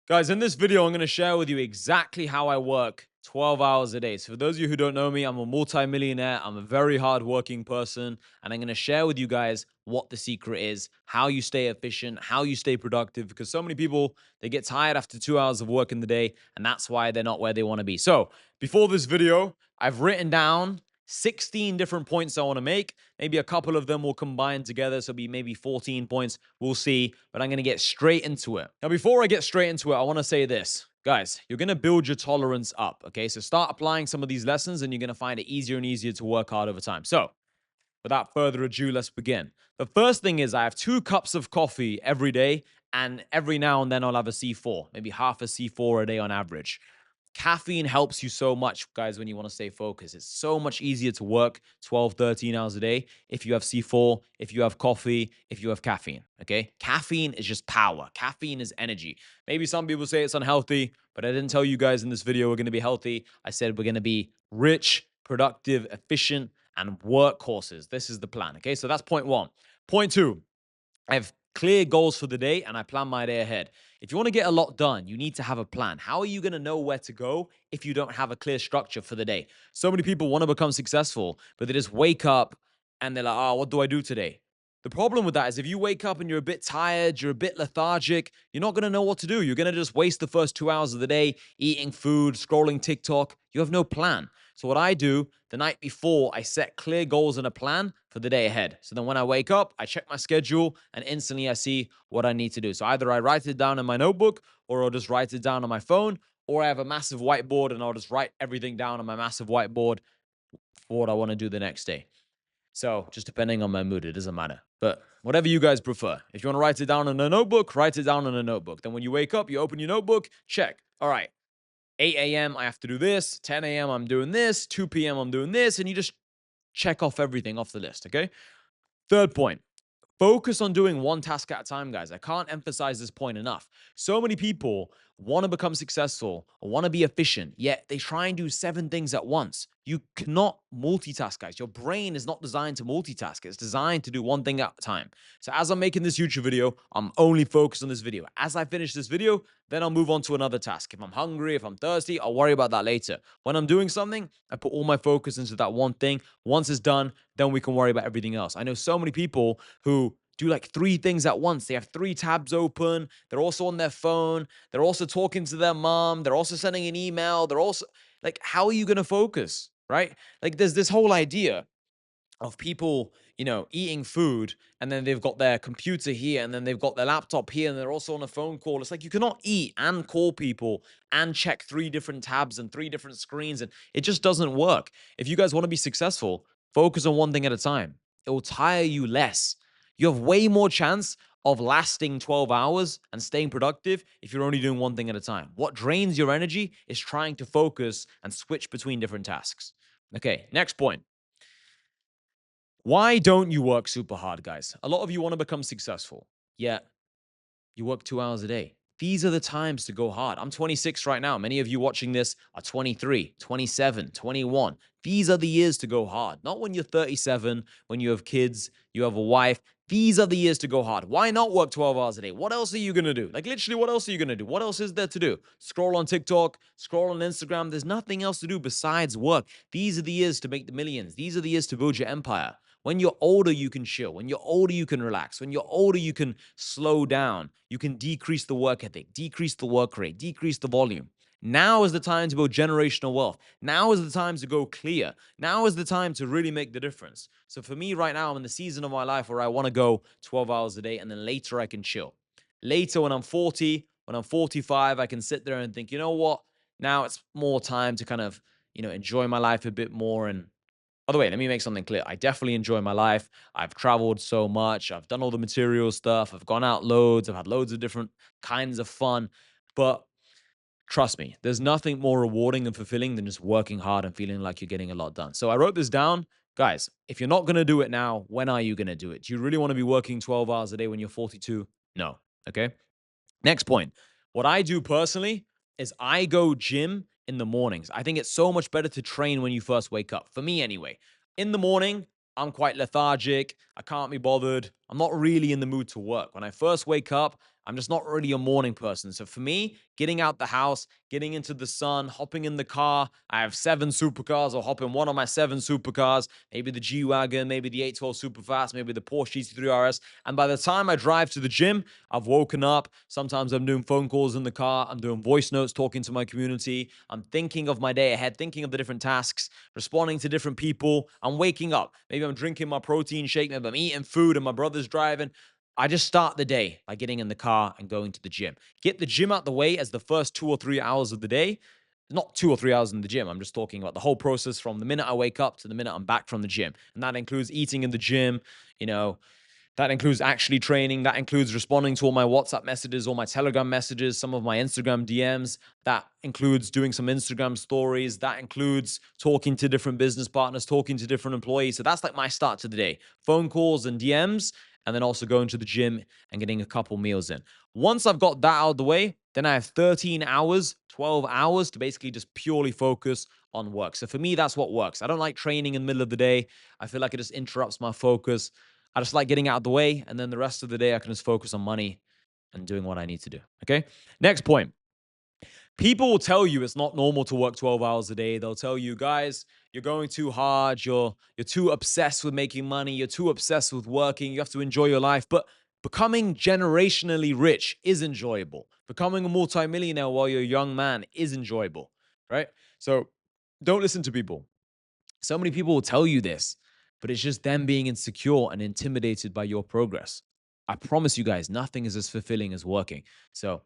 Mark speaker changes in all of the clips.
Speaker 1: Guys, in this video, I'm going to share with you exactly how I work 12 hours a day. So for those of you who don't know me, I'm a multimillionaire. I'm a very hardworking person. And I'm going to share with you guys what the secret is, how you stay efficient, how you stay productive. Because so many people, they get tired after 2 hours of work in the day. And that's why they're not where they want to be. So before this video, I've written down 16 different points I want to make. Maybe a couple of them will combine together. So it'll be maybe 14 points. We'll see. But I'm going to get straight into it. Now, before I get straight into it, I want to say this. Guys, you're going to build your tolerance up. Okay. So start applying some of these lessons and you're going to find it easier and easier to work hard over time. So without further ado, let's begin. The first thing is I have 2 cups of coffee every day. And every now and then I'll have a C4, maybe half a C4 a day on average. Caffeine helps you so much, guys, when you want to stay focused. It's so much easier to work 12, 13 hours a day if you have C4, if you have coffee, if you have caffeine, okay? Caffeine is just power. Caffeine is energy. Maybe some people say it's unhealthy, but I didn't tell you guys in this video we're going to be healthy. I said we're going to be rich, productive, efficient, and workhorses. This is the plan, okay? So that's point one. Point two, I have clear goals for the day and I plan my day ahead. If you want to get a lot done, you need to have a plan. How are you going to know where to go if you don't have a clear structure for the day? So many people want to become successful, but they just wake up and they're like, oh, what do I do today? The problem with that is if you wake up and you're a bit tired, you're a bit lethargic, you're not going to know what to do. You're going to just waste the first 2 hours of the day eating food, scrolling TikTok. You have no plan. So what I do the night before, I set clear goals and a plan for the day ahead. So then when I wake up, I check my schedule and instantly I see what I need to do. So either I write it down in my notebook or I'll just write it down on my phone, or I have a massive whiteboard and I'll just write everything down on my massive whiteboard for what I want to do the next day. So just depending on my mood, it doesn't matter. But whatever you guys prefer. If you want to write it down in a notebook, write it down in a notebook. Then when you wake up, you open your notebook, check. All right, 8 a.m., I have to do this. 10 a.m., I'm doing this. 2 p.m., I'm doing this. And you just check off everything off the list, okay? Third point, focus on doing one task at a time, guys. I can't emphasize this point enough. So many people want to become successful or want to be efficient, yet they try and do 7 things at once. You cannot multitask, guys. Your brain is not designed to multitask. It's designed to do one thing at a time. So as I'm making this YouTube video, I'm only focused on this video. As I finish this video, then I'll move on to another task. If I'm hungry, if I'm thirsty, I'll worry about that later. When I'm doing something, I put all my focus into that one thing. Once it's done, then we can worry about everything else. I know so many people who do like 3 things at once. They have 3 tabs open. They're also on their phone. They're also talking to their mom. They're also sending an email. They're also like, how are you going to focus? Right? Like, there's this whole idea of people, eating food and then they've got their computer here and then they've got their laptop here and they're also on a phone call. It's like you cannot eat and call people and check 3 different tabs and 3 different screens. And it just doesn't work. If you guys want to be successful, focus on one thing at a time. It will tire you less. You have way more chance of lasting 12 hours and staying productive if you're only doing one thing at a time. What drains your energy is trying to focus and switch between different tasks. Okay, next point. Why don't you work super hard, guys? A lot of you want to become successful, yet you work 2 hours a day. These are the times to go hard. I'm 26 right now. Many of you watching this are 23, 27, 21. These are the years to go hard. Not when you're 37, when you have kids, you have a wife. These are the years to go hard. Why not work 12 hours a day? What else are you going to do? Like, literally, what else are you going to do? What else is there to do? Scroll on TikTok, scroll on Instagram. There's nothing else to do besides work. These are the years to make the millions. These are the years to build your empire. When you're older, you can chill. When you're older, you can relax. When you're older, you can slow down. You can decrease the work ethic, decrease the work rate, decrease the volume. Now is the time to build generational wealth. Now is the time to go clear. Now is the time to really make the difference. So for me right now, I'm in the season of my life where I want to go 12 hours a day and then later I can chill. Later when I'm 40, when I'm 45, I can sit there and think, you know what? Now it's more time to kind of, enjoy my life a bit more. And by the way, let me make something clear. I definitely enjoy my life. I've traveled so much. I've done all the material stuff. I've gone out loads. I've had loads of different kinds of fun. But trust me, there's nothing more rewarding and fulfilling than just working hard and feeling like you're getting a lot done. So I wrote this down. Guys, if you're not going to do it now, when are you going to do it? Do you really want to be working 12 hours a day when you're 42? No. Okay. Next point. What I do personally is I go gym in the mornings. I think it's so much better to train when you first wake up. For me, anyway. In the morning, I'm quite lethargic. I can't be bothered. I'm not really in the mood to work. When I first wake up, I'm just not really a morning person. So for me, getting out the house, getting into the sun, hopping in the car, I have 7 supercars. I'll hop in one of my 7 supercars, maybe the G Wagon, maybe the 812 Superfast, maybe the Porsche GT3 RS. And by the time I drive to the gym, I've woken up. Sometimes I'm doing phone calls in the car. I'm doing voice notes, talking to my community. I'm thinking of my day ahead, thinking of the different tasks, responding to different people. I'm waking up. Maybe I'm drinking my protein shake. Maybe I'm eating food and my brother's driving. I just start the day by getting in the car and going to the gym. Get the gym out the way as the first 2 or 3 hours of the day. Not 2 or 3 hours in the gym. I'm just talking about the whole process from the minute I wake up to the minute I'm back from the gym. And that includes eating in the gym, you know, that includes actually training. That includes responding to all my WhatsApp messages, all my Telegram messages, some of my Instagram DMs. That includes doing some Instagram stories. That includes talking to different business partners, talking to different employees. So that's like my start to the day. Phone calls and DMs, and then also going to the gym and getting a couple meals in. Once I've got that out of the way, then I have 13 hours, 12 hours to basically just purely focus on work. So for me, that's what works. I don't like training in the middle of the day. I feel like it just interrupts my focus. I just like getting out of the way, and then the rest of the day I can just focus on money and doing what I need to do. Okay. Next point. People will tell you it's not normal to work 12 hours a day. They'll tell you, guys, you're going too hard. You're too obsessed with making money. You're too obsessed with working. You have to enjoy your life. But becoming generationally rich is enjoyable. Becoming a multimillionaire while you're a young man is enjoyable, right? So don't listen to people. So many people will tell you this, but it's just them being insecure and intimidated by your progress. I promise you guys, nothing is as fulfilling as working. So,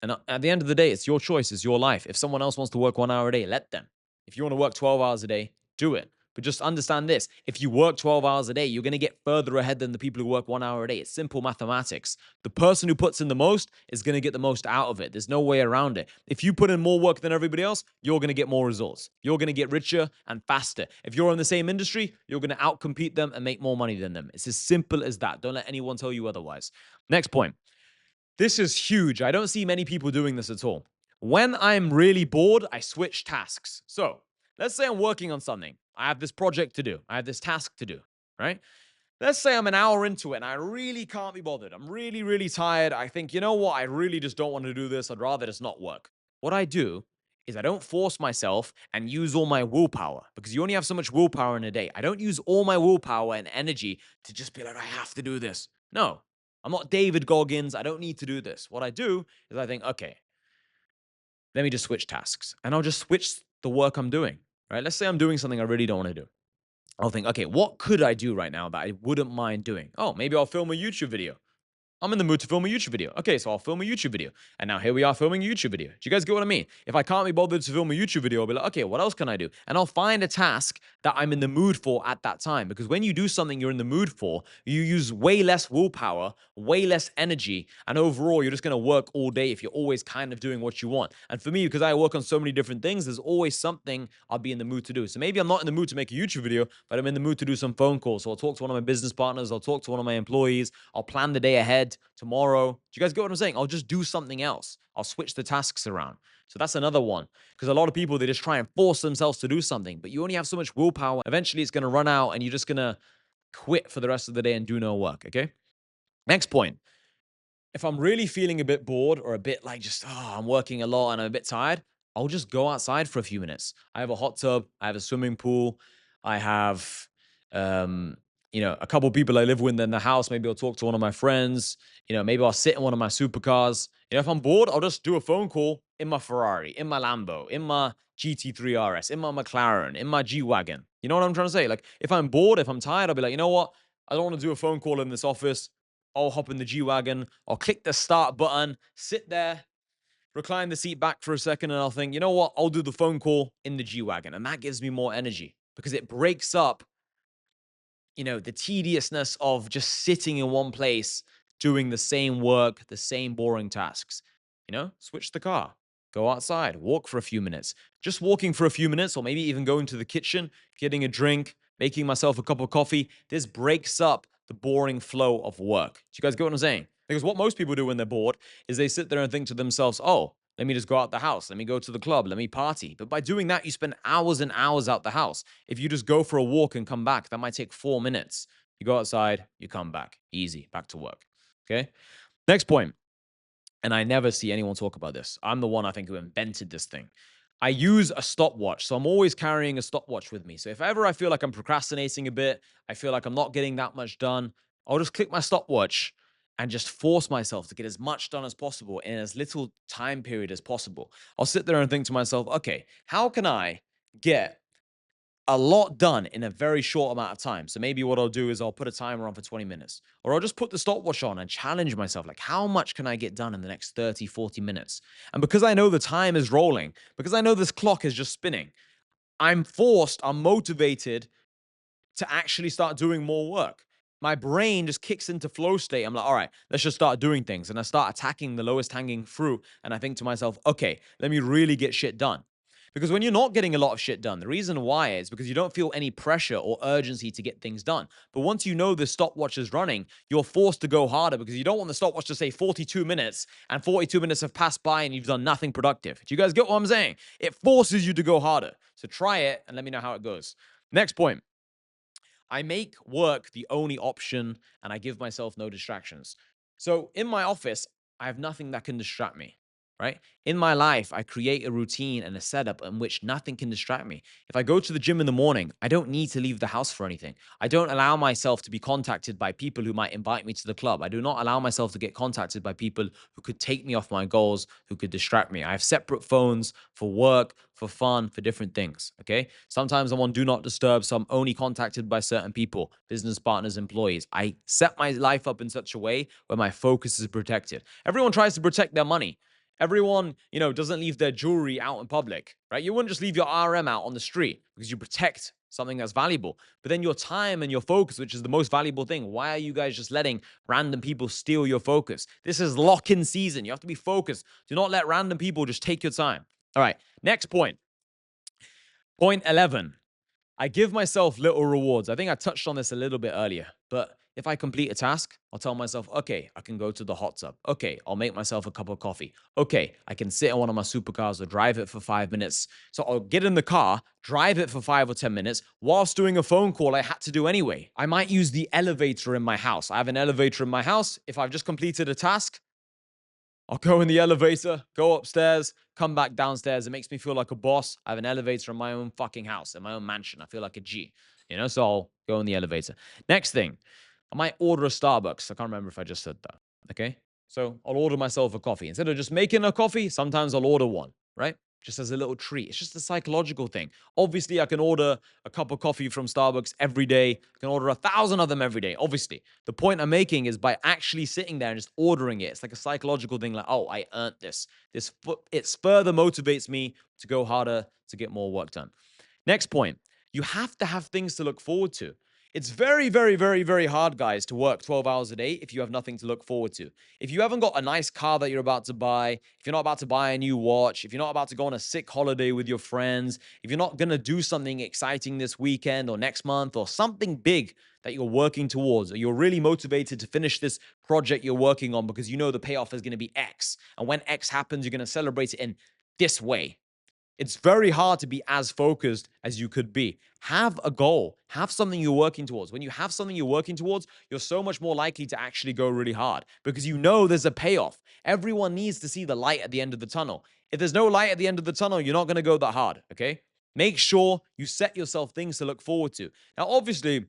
Speaker 1: and at the end of the day, it's your choice, it's your life. If someone else wants to work 1 hour a day, let them. If you want to work 12 hours a day, do it. But just understand this, if you work 12 hours a day, you're going to get further ahead than the people who work 1 hour a day. It's simple mathematics. The person who puts in the most is going to get the most out of it. There's no way around it. If you put in more work than everybody else, you're going to get more results. You're going to get richer and faster. If you're in the same industry, you're going to outcompete them and make more money than them. It's as simple as that. Don't let anyone tell you otherwise. Next point. This is huge. I don't see many people doing this at all. When I'm really bored, I switch tasks. So let's say I'm working on something. I have this project to do. I have this task to do, right? Let's say I'm an hour into it and I really can't be bothered. I'm really, really tired. I think, you know what? I really just don't want to do this. I'd rather just not work. What I do is I don't force myself and use all my willpower because you only have so much willpower in a day. I don't use all my willpower and energy to just be like, I have to do this. No, I'm not David Goggins. I don't need to do this. What I do is I think, okay, let me just switch tasks and I'll just switch the work I'm doing, right? Let's say I'm doing something I really don't want to do. I'll think, okay, what could I do right now that I wouldn't mind doing? Oh, maybe I'll film a YouTube video. I'm in the mood to film a YouTube video. Okay, so I'll film a YouTube video. And now here we are filming a YouTube video. Do you guys get what I mean? If I can't be bothered to film a YouTube video, I'll be like, okay, what else can I do? And I'll find a task that I'm in the mood for at that time. Because when you do something you're in the mood for, you use way less willpower, way less energy. And overall, you're just going to work all day if you're always kind of doing what you want. And for me, because I work on so many different things, there's always something I'll be in the mood to do. So maybe I'm not in the mood to make a YouTube video, but I'm in the mood to do some phone calls. So I'll talk to one of my business partners. I'll talk to one of my employees. I'll plan the day ahead tomorrow. Do you guys get what I'm saying? I'll just do something else. I'll switch the tasks around. So that's another one. Because a lot of people, they just try and force themselves to do something, but you only have so much willpower. Eventually, it's going to run out and you're just going to quit for the rest of the day and do no work. Okay. Next point. If I'm really feeling a bit bored or a bit like just, oh, I'm working a lot and I'm a bit tired, I'll just go outside for a few minutes. I have a hot tub, I have a swimming pool, I have, um, a couple people I live with in the house. Maybe I'll talk to one of my friends. Maybe I'll sit in one of my supercars. If I'm bored, I'll just do a phone call in my Ferrari, in my Lambo, in my GT3 RS, in my McLaren, in my G Wagon. You know what I'm trying to say? Like, if I'm bored, if I'm tired, I'll be like, you know what? I don't want to do a phone call in this office. I'll hop in the G Wagon. I'll click the start button, sit there, recline the seat back for a second, and I'll think, you know what? I'll do the phone call in the G Wagon. And that gives me more energy because it breaks up, the tediousness of just sitting in one place doing the same work, the same boring tasks. Switch the car, go outside, walk for a few minutes. Just walking for a few minutes, or maybe even going to the kitchen, getting a drink, making myself a cup of coffee. This breaks up the boring flow of work. Do you guys get what I'm saying? Because what most people do when they're bored is they sit there and think to themselves, oh, let me just go out the house. Let me go to the club. Let me party. But by doing that, you spend hours and hours out the house. If you just go for a walk and come back, that might take 4 minutes. You go outside, you come back. Easy, back to work. Okay. Next point, and I never see anyone talk about this. I'm the one I think who invented this thing. I use a stopwatch. So I'm always carrying a stopwatch with me. So if ever I feel like I'm procrastinating a bit, I feel like I'm not getting that much done, I'll just click my stopwatch and just force myself to get as much done as possible in as little time period as possible. I'll sit there and think to myself, okay, how can I get a lot done in a very short amount of time? So maybe what I'll do is I'll put a timer on for 20 minutes, or I'll just put the stopwatch on and challenge myself. Like, how much can I get done in the next 30, 40 minutes? And because I know the time is rolling, because I know this clock is just spinning, I'm motivated to actually start doing more work. My brain just kicks into flow state. I'm like, all right, let's just start doing things. And I start attacking the lowest hanging fruit. And I think to myself, okay, let me really get shit done. Because when you're not getting a lot of shit done, the reason why is because you don't feel any pressure or urgency to get things done. But once you know the stopwatch is running, you're forced to go harder because you don't want the stopwatch to say 42 minutes and 42 minutes have passed by and you've done nothing productive. Do you guys get what I'm saying? It forces you to go harder. So try it and let me know how it goes. Next point. I make work the only option and I give myself no distractions. So in my office, I have nothing that can distract me, right? In my life, I create a routine and a setup in which nothing can distract me. If I go to the gym in the morning, I don't need to leave the house for anything. I don't allow myself to be contacted by people who might invite me to the club. I do not allow myself to get contacted by people who could take me off my goals, who could distract me. I have separate phones for work, for fun, for different things. Okay. Sometimes I'm on do not disturb, so I'm only contacted by certain people, business partners, employees. I set my life up in such a way where my focus is protected. Everyone tries to protect their money. Everyone, doesn't leave their jewelry out in public, right? You wouldn't just leave your RM out on the street because you protect something that's valuable. But then your time and your focus, which is the most valuable thing, why are you guys just letting random people steal your focus? This is lock-in season. You have to be focused. Do not let random people just take your time. All right, next point. Point 11. I give myself little rewards. I think I touched on this a little bit earlier, but if I complete a task, I'll tell myself, okay, I can go to the hot tub. Okay, I'll make myself a cup of coffee. Okay, I can sit in one of my supercars or drive it for 5 minutes. So I'll get in the car, drive it for 5 or 10 minutes whilst doing a phone call I had to do anyway. I might use the elevator in my house. I have an elevator in my house. If I've just completed a task, I'll go in the elevator, go upstairs, come back downstairs. It makes me feel like a boss. I have an elevator in my own fucking house, in my own mansion. I feel like a G, so I'll go in the elevator. Next thing, I might order a Starbucks. I can't remember if I just said that. Okay. So I'll order myself a coffee. Instead of just making a coffee, sometimes I'll order one, right? Just as a little treat. It's just a psychological thing. Obviously, I can order a cup of coffee from Starbucks every day. I can order 1,000 of them every day. Obviously, the point I'm making is by actually sitting there and just ordering it, it's like a psychological thing. Like, oh, I earned this. It further motivates me to go harder to get more work done. Next point. You have to have things to look forward to. It's very, very, very, very hard, guys, to work 12 hours a day if you have nothing to look forward to. If you haven't got a nice car that you're about to buy, if you're not about to buy a new watch, if you're not about to go on a sick holiday with your friends, if you're not going to do something exciting this weekend or next month or something big that you're working towards, or you're really motivated to finish this project you're working on because you know the payoff is going to be X. And when X happens, you're going to celebrate it in this way. It's very hard to be as focused as you could be. Have a goal. Have something you're working towards. When you have something you're working towards, you're so much more likely to actually go really hard because you know there's a payoff. Everyone needs to see the light at the end of the tunnel. If there's no light at the end of the tunnel, you're not going to go that hard, okay? Make sure you set yourself things to look forward to. Now, obviously,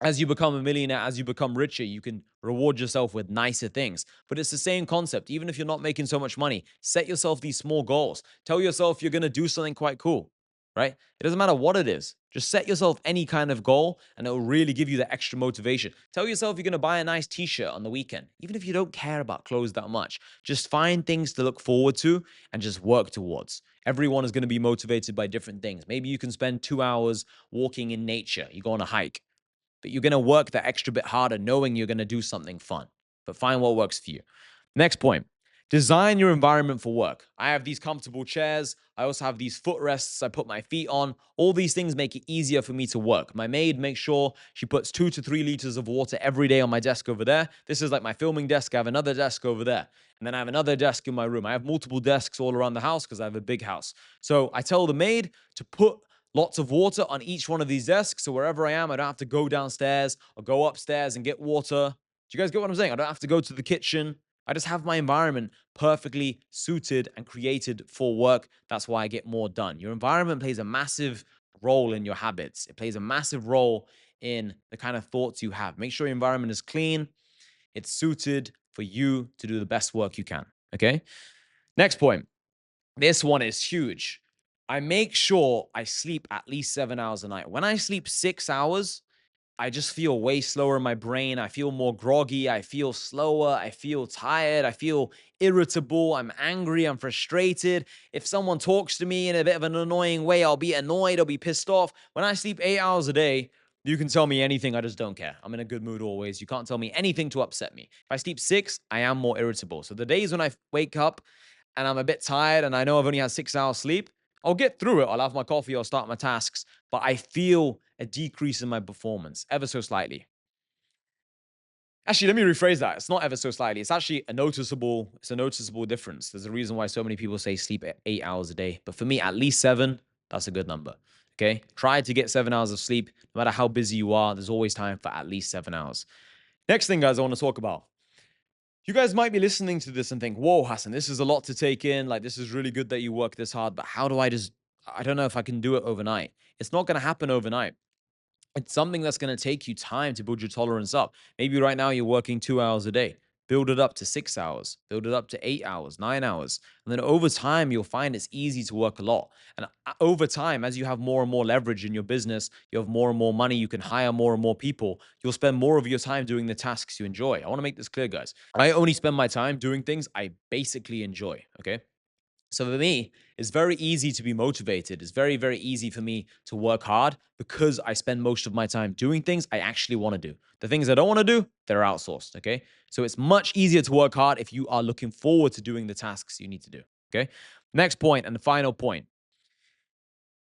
Speaker 1: as you become a millionaire, as you become richer, you can reward yourself with nicer things. But it's the same concept. Even if you're not making so much money, set yourself these small goals. Tell yourself you're going to do something quite cool, right? It doesn't matter what it is. Just set yourself any kind of goal and it will really give you the extra motivation. Tell yourself you're going to buy a nice t-shirt on the weekend, even if you don't care about clothes that much. Just find things to look forward to and just work towards. Everyone is going to be motivated by different things. Maybe you can spend 2 hours walking in nature. You go on a hike. But you're going to work that extra bit harder knowing you're going to do something fun. But find what works for you. Next point. Design your environment for work. I have these comfortable chairs. I also have these footrests I put my feet on. All these things make it easier for me to work. My maid makes sure she puts 2 to 3 liters of water every day on my desk over there. This is like my filming desk. I have another desk over there. And then I have another desk in my room. I have multiple desks all around the house because I have a big house. So I tell the maid to put Lots of water on each one of these desks. So wherever I am, I don't have to go downstairs or go upstairs and get water. Do you guys get what I'm saying? I don't have to go to the kitchen. I just have my environment perfectly suited and created for work. That's why I get more done. Your environment plays a massive role in your habits. It plays a massive role in the kind of thoughts you have. Make sure your environment is clean. It's suited for you to do the best work you can. Okay. Next point. This one is huge. I make sure I sleep at least 7 hours a night. When I sleep 6 hours, I just feel way slower in my brain. I feel more groggy. I feel slower. I feel tired. I feel irritable. I'm angry. I'm frustrated. If someone talks to me in a bit of an annoying way, I'll be annoyed. I'll be pissed off. When I sleep 8 hours a day, you can tell me anything. I just don't care. I'm in a good mood always. You can't tell me anything to upset me. If I sleep six, I am more irritable. So the days when I wake up and I'm a bit tired and I know I've only had 6 hours sleep, I'll get through it. I'll have my coffee, I'll start my tasks, but I feel a decrease in my performance ever so slightly. Actually, let me rephrase that. It's not ever so slightly. It's actually it's a noticeable difference. There's a reason why so many people say sleep 8 hours a day. But for me, at least seven, that's a good number. Okay. Try to get 7 hours of sleep. No matter how busy you are, there's always time for at least 7 hours. Next thing, guys, I want to talk about. You guys might be listening to this and think, whoa, Hassan, this is a lot to take in. Like, this is really good that you work this hard, but how do I don't know if I can do it overnight. It's not going to happen overnight. It's something that's going to take you time to build your tolerance up. Maybe right now you're working 2 hours a day. Build it up to 6 hours, build it up to 8 hours, 9 hours. And then over time, you'll find it's easy to work a lot. And over time, as you have more and more leverage in your business, you have more and more money, you can hire more and more people, you'll spend more of your time doing the tasks you enjoy. I want to make this clear, guys. I only spend my time doing things I basically enjoy. Okay. So for me, it's very easy to be motivated. It's very, very easy for me to work hard because I spend most of my time doing things I actually want to do. The things I don't want to do, they're outsourced. Okay. So it's much easier to work hard if you are looking forward to doing the tasks you need to do. Okay. Next point and the final point.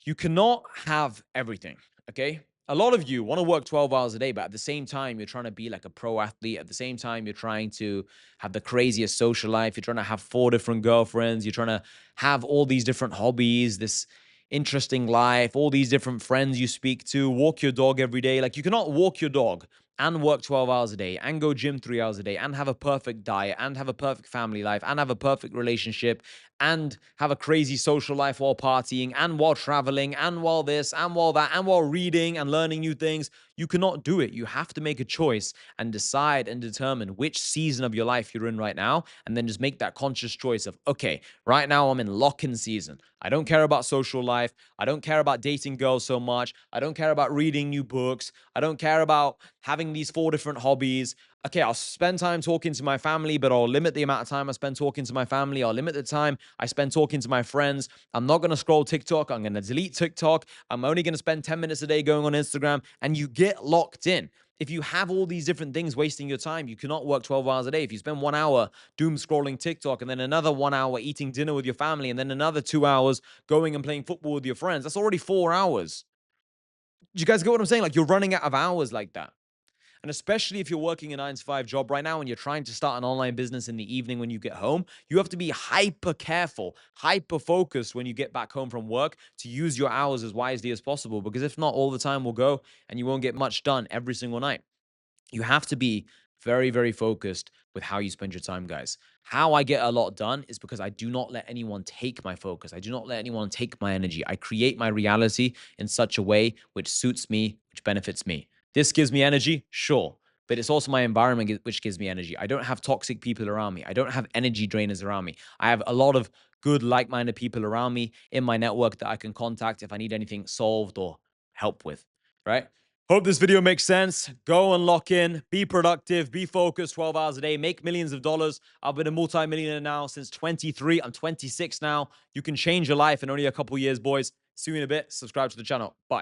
Speaker 1: You cannot have everything. Okay. A lot of you want to work 12 hours a day, but at the same time, you're trying to be like a pro athlete. At the same time, you're trying to have the craziest social life. You're trying to have 4 different girlfriends. You're trying to have all these different hobbies, this interesting life, all these different friends you speak to, walk your dog every day. Like, you cannot walk your dog and work 12 hours a day and go gym 3 hours a day and have a perfect diet and have a perfect family life and have a perfect relationship and have a crazy social life while partying and while traveling and while this and while that and while reading and learning new things. You cannot do it. You have to make a choice and decide and determine which season of your life you're in right now, and then just make that conscious choice of, okay, right now I'm in lock-in season. I don't care about social life. I don't care about dating girls so much. I don't care about reading new books. I don't care about having these 4 different hobbies. Okay, I'll spend time talking to my family, but I'll limit the amount of time I spend talking to my family. I'll limit the time I spend talking to my friends. I'm not going to scroll TikTok. I'm going to delete TikTok. I'm only going to spend 10 minutes a day going on Instagram. And you get locked in. If you have all these different things wasting your time, you cannot work 12 hours a day. If you spend 1 hour doom scrolling TikTok and then another 1 hour eating dinner with your family and then another 2 hours going and playing football with your friends, that's already 4 hours. Do you guys get what I'm saying? Like, you're running out of hours like that. And especially if you're working a 9 to 5 job right now and you're trying to start an online business in the evening when you get home, you have to be hyper careful, hyper focused when you get back home from work to use your hours as wisely as possible. Because if not, all the time will go and you won't get much done every single night. You have to be very, very focused with how you spend your time, guys. How I get a lot done is because I do not let anyone take my focus. I do not let anyone take my energy. I create my reality in such a way which suits me, which benefits me. This gives me energy, sure, but it's also my environment which gives me energy. I don't have toxic people around me. I don't have energy drainers around me. I have a lot of good, like-minded people around me in my network that I can contact if I need anything solved or help with, right? Hope this video makes sense. Go and lock in, be productive, be focused 12 hours a day, make millions of dollars. I've been a multi-millionaire now since 23. I'm 26 now. You can change your life in only a couple years, boys. See you in a bit. Subscribe to the channel. Bye.